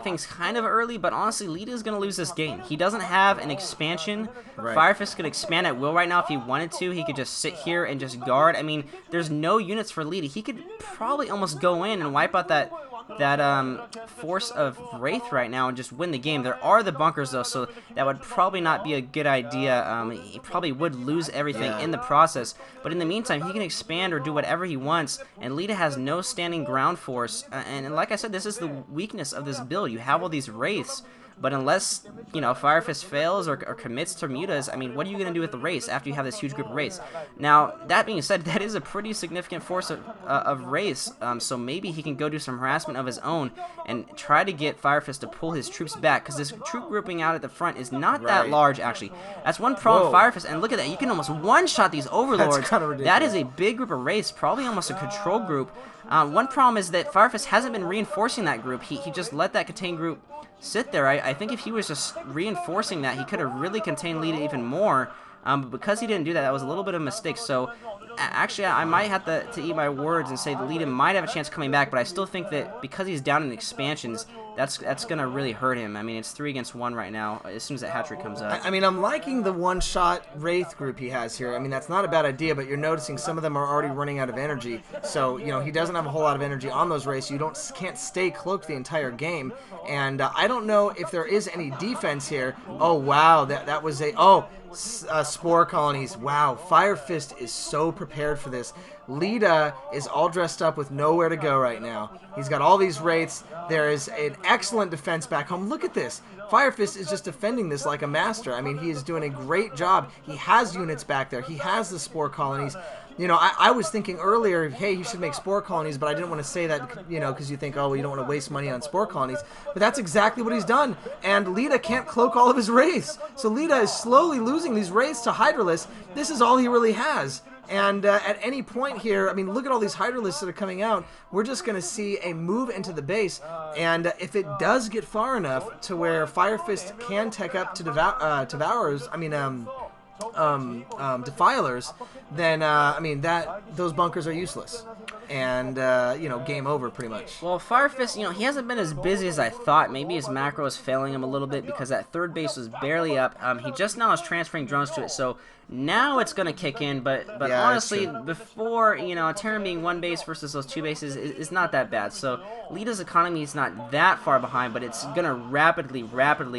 things kind of early, but honestly, Leta is going to lose this game. He doesn't have an expansion. Right. FireFist could expand at will right now if he wanted to. He could just sit here and just guard. I mean, there's no units for Leta. He could probably almost go in and wipe out that force of Wraith right now and just win the game. There are the bunkers though, so that would probably not be a good idea. He probably would lose everything in the process, but in the meantime he can expand or do whatever he wants, and Leta has no standing ground force, and like I said, this is the weakness of this build. You have all these Wraiths, but unless, you know, FireFist fails or commits to mutas, I mean, what are you going to do with the Wraiths after you have this huge group of Wraiths? Now, that being said, that is a pretty significant force of Wraiths, so maybe he can go do some harassment of his own and try to get FireFist to pull his troops back, because this troop grouping out at the front is not that large, actually. That's one problem with FireFist, and look at that, you can almost one-shot these Overlords. That's kind of ridiculous. That is a big group of Wraiths, probably almost a control group. One problem is that FireFist hasn't been reinforcing that group. He just let that contained group sit there. I think if he was just reinforcing that, he could have really contained Leta even more. But because he didn't do that, that was a little bit of a mistake. So actually, I might have to eat my words and say that Leta might have a chance coming back, but I still think that because he's down in expansions, that's going to really hurt him. I mean, it's 3 against 1 right now as soon as that hat-trick comes up. I mean, I'm liking the one-shot Wraith group he has here. I mean, that's not a bad idea, but you're noticing some of them are already running out of energy. So, you know, he doesn't have a whole lot of energy on those Wraiths. You can't stay cloaked the entire game. And I don't know if there is any defense here. Oh, wow, that was a... Oh, spore colonies. Wow, FireFist is so prepared for this. Leta is all dressed up with nowhere to go right now. He's got all these Wraiths. There is an excellent defense back home. Look at this. FireFist is just defending this like a master. I mean, he is doing a great job. He has units back there. He has the spore colonies. You know, I was thinking earlier, hey, he should make spore colonies, but I didn't want to say that, you know, because you think, oh, well, you don't want to waste money on spore colonies. But that's exactly what he's done. And Leta can't cloak all of his Wraiths. So Leta is slowly losing these Wraiths to Hydralisk. This is all he really has. And at any point here, I mean, look at all these Hydralisks that are coming out. We're just going to see a move into the base. And if it does get far enough to where FireFist can tech up to Devourers, I mean, Defilers, then I mean those bunkers are useless, and you know, game over pretty much. Well, FireFist, you know, he hasn't been as busy as I thought. Maybe his macro is failing him a little bit because that third base was barely up. He just now is transferring drones to it, so now it's going to kick in. But yeah, honestly, before, you know, Terran being 1 base versus those 2 bases is not that bad. So Leta's economy is not that far behind, but it's going to rapidly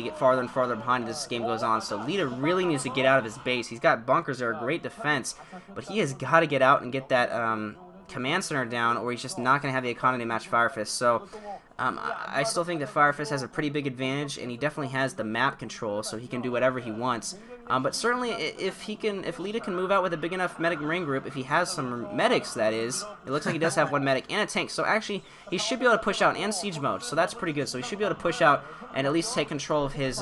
get farther and farther behind as this game goes on. So Leta really needs to get out of his base. He's got bunkers that are great defense, but he has got to get out and get that command center down, or he's just not going to have the economy to match FireFist. So I still think that FireFist has a pretty big advantage, and he definitely has the map control, so he can do whatever he wants. But certainly, if Leta can move out with a big enough medic marine group, if he has some medics, that is, it looks like he does have 1 medic and a tank. So actually, he should be able to push out and siege mode. So that's pretty good. So he should be able to push out and at least take control of his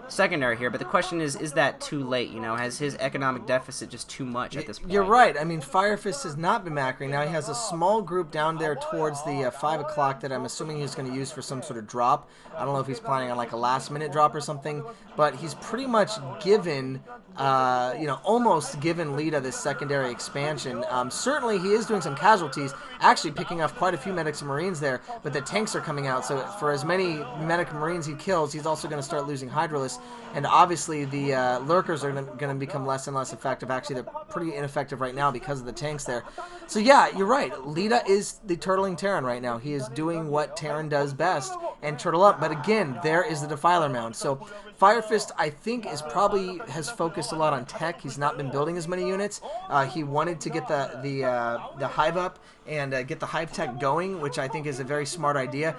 secondary here. But the question is that too late? You know, has his economic deficit just too much at this point? You're right. I mean, FireFist has not been macroing. Now he has a small group down there towards the 5 o'clock that I'm assuming he's going to use for some sort of drop. I don't know if he's planning on like a last-minute drop or something, but he's pretty much given, you know, almost given Leta this secondary expansion. Certainly he is doing some casualties, actually picking off quite a few medics and marines there, but the tanks are coming out, so for as many medic and marines he kills, he's also going to start losing Hydralisks, and obviously the lurkers are going to become less and less effective. Actually, they're pretty ineffective right now because of the tanks there. So yeah, you're right. Leta is the turtling Terran right now. He is doing what Terran does best, and turtle up, but again, there is the Defiler mound. So FireFist, I think, has focused a lot on tech. He's not been building as many units. He wanted to get the hive up and get the hive tech going, which I think is a very smart idea.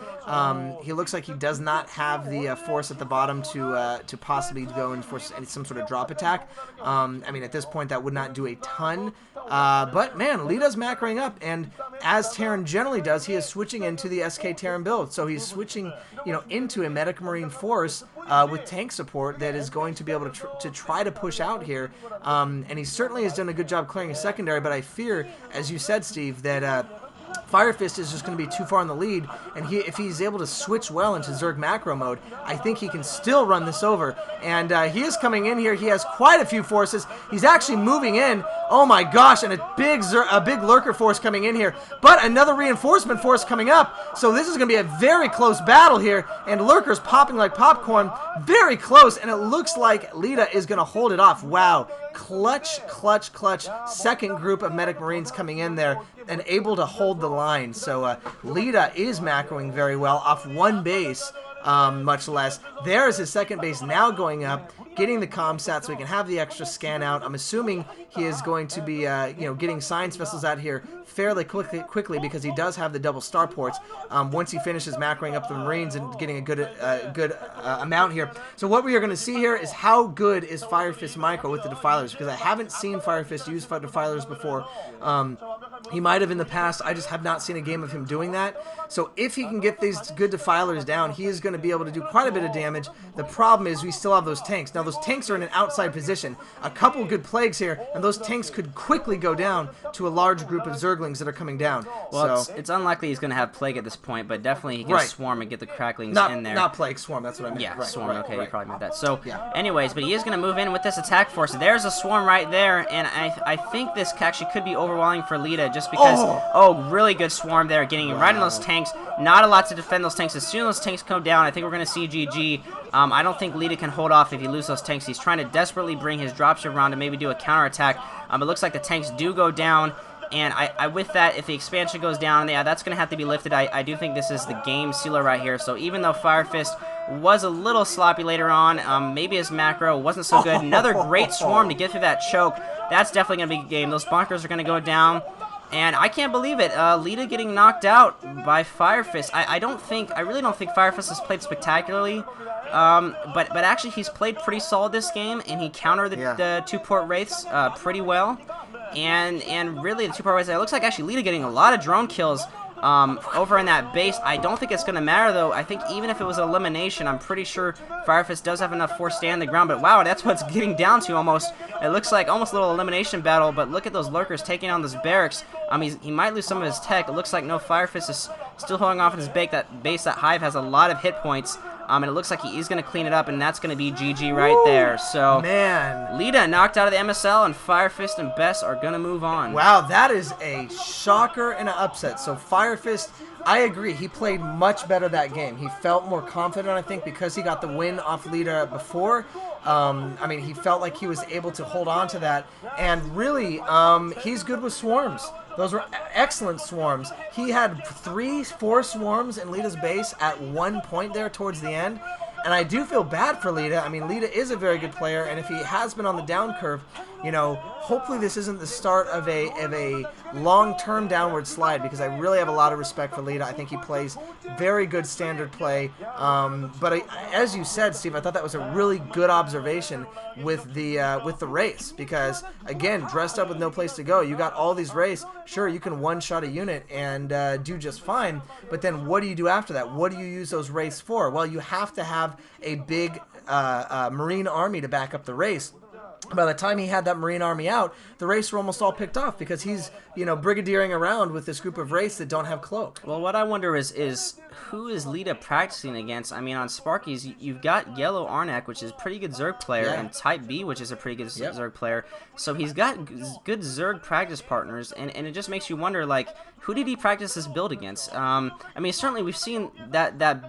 He looks like he does not have the force at the bottom to possibly go in for some sort of drop attack. I mean, at this point, that would not do a ton. But man, Leta's macroing up, and as Terran generally does, he is switching into the SK Terran build. So he's switching, you know, into a medic marine force with tank support that is going to be able to try to push out here. And he certainly has done a good job clearing his secondary, but I fear, as you said, Steve, that FireFist is just going to be too far in the lead, and if he's able to switch well into Zerg macro mode, I think he can still run this over. And he is coming in here. He has quite a few forces. He's actually moving in. Oh my gosh, and a big lurker force coming in here, but another reinforcement force coming up. So this is going to be a very close battle here, and lurkers popping like popcorn, very close, and it looks like Leta is going to hold it off. Wow, clutch, clutch, clutch. Second group of medic marines coming in there and able to hold the line. So Leta is macroing very well off one base. Much less. There's his second base now going up, getting the comsat so he can have the extra scan out. I'm assuming he is going to be, getting science vessels out here fairly quickly because he does have the double starports. Once he finishes macroing up the Marines and getting a good amount here. So what we are going to see here is how good is FireFist micro with the defilers, because I haven't seen FireFist use defilers before. He might have in the past. I just have not seen a game of him doing that. So if he can get these good defilers down, he is going to be able to do quite a bit of damage. The problem is we still have those tanks. Now those tanks are in an outside position. A couple good plagues here, and those tanks could quickly go down to a large group of Zerglings that are coming down. Well, so it's unlikely he's going to have plague at this point, but definitely he can swarm and get the cracklings in there. Not plague, swarm. That's what I meant. Yeah, right, swarm. Right, okay, right. You probably meant that. So, Yeah. anyways, but he is going to move in with this attack force. There's a swarm right there, and I think this actually could be overwhelming for Leta just because, really good swarm there, getting right in those tanks. Not a lot to defend those tanks. As soon as those tanks come down, I think we're going to see GG. I don't think Leta can hold off if he loses those tanks. He's trying to desperately bring his dropship around to maybe do a counterattack. It looks like the tanks do go down. And with that, if the expansion goes down, yeah, that's going to have to be lifted. I do think this is the game sealer right here. So even though FireFist was a little sloppy later on, maybe his macro wasn't so good. Another great swarm to get through that choke. That's definitely going to be a game. Those bunkers are going to go down. And I can't believe it. Leta getting knocked out by FireFist. I really don't think FireFist has played spectacularly. But actually he's played pretty solid this game, and he countered the two-port wraiths pretty well. And really the two-port wraiths, it looks like actually Leta getting a lot of drone kills over in that base. I don't think it's going to matter, though. I think even if it was an elimination, I'm pretty sure FireFist does have enough force to stay on the ground. But wow, that's what it's getting down to almost. It looks like almost a little elimination battle, but look at those lurkers taking on those barracks. He might lose some of his tech. It looks like no, FireFist is still holding off in his base. That Hive has a lot of hit points. And it looks like he is going to clean it up, and that's going to be GG right there. So, man, Leta knocked out of the MSL, and FireFist and Best are going to move on. Wow, that is a shocker and an upset. So FireFist, I agree, he played much better that game. He felt more confident, I think, because he got the win off Leta before. He felt like he was able to hold on to that, and really, he's good with swarms. Those were excellent swarms. He had 4 swarms in Leta's base at one point there towards the end. And I do feel bad for Leta. Leta is a very good player, and if he has been on the down curve, hopefully this isn't the start of a long-term downward slide, because I really have a lot of respect for Leta. I think he plays very good standard play. But as you said, Steve, I thought that was a really good observation with the race, because again, dressed up with no place to go, you got all these wraiths. Sure, you can one-shot a unit and do just fine, but then what do you do after that? What do you use those wraiths for? Well, you have to have a big Marine army to back up the race. By the time he had that Marine army out, the wraiths were almost all picked off, because he's, brigadiering around with this group of wraiths that don't have cloak. Well, what I wonder is who is Leta practicing against? On Sparky's, you've got Yellow Arnak, which is a pretty good Zerg player, and Type B, which is a pretty good Zerg player. So he's got good Zerg practice partners, and it just makes you wonder, who did he practice this build against? Certainly we've seen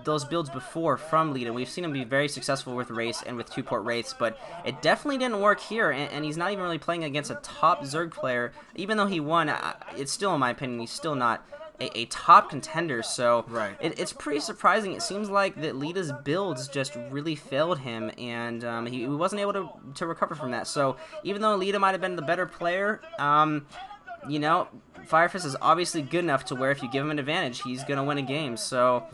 those builds before from Leta. We've seen him be very successful with Wraiths and with two-port Wraiths, but it definitely didn't work here, and he's not even really playing against a top Zerg player. Even though he won, it's still, in my opinion, he's still not a top contender, so it's pretty surprising. It seems like that Leta's builds just really failed him, and he wasn't able to recover from that. So even though Leta might have been the better player, FireFist is obviously good enough to where if you give him an advantage, he's going to win a game. So,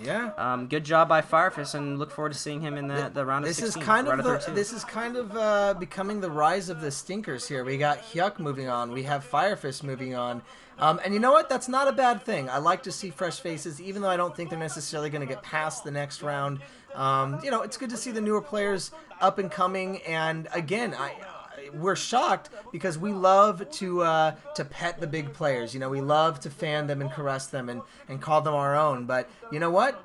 good job by FireFist, and look forward to seeing him in the round of 16. This is kind of becoming the rise of the stinkers here. We got Hyuk moving on. We have FireFist moving on. And you know what? That's not a bad thing. I like to see fresh faces, even though I don't think they're necessarily going to get past the next round. It's good to see the newer players up and coming. And again, we're shocked because we love to pet the big players. You know, we love to fan them and caress them and call them our own. But you know what?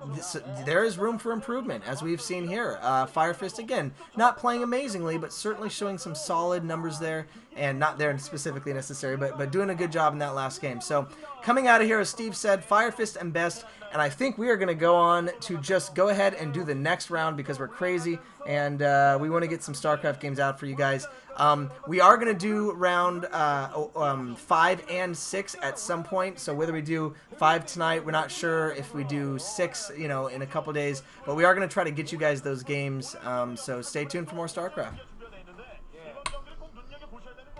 There is room for improvement, as we've seen here. FireFist, again, not playing amazingly, but certainly showing some solid numbers there, and not there specifically necessary, but doing a good job in that last game. So coming out of here, as Steve said, FireFist and best, and I think we are going to go on to just go ahead and do the next round because we're crazy, and we want to get some StarCraft games out for you guys. We are going to do round 5 and 6 at some point, so whether we do 5 tonight, we're not sure if we do 6, you know, in a couple days, but we are going to try to get you guys those games, so stay tuned for more StarCraft.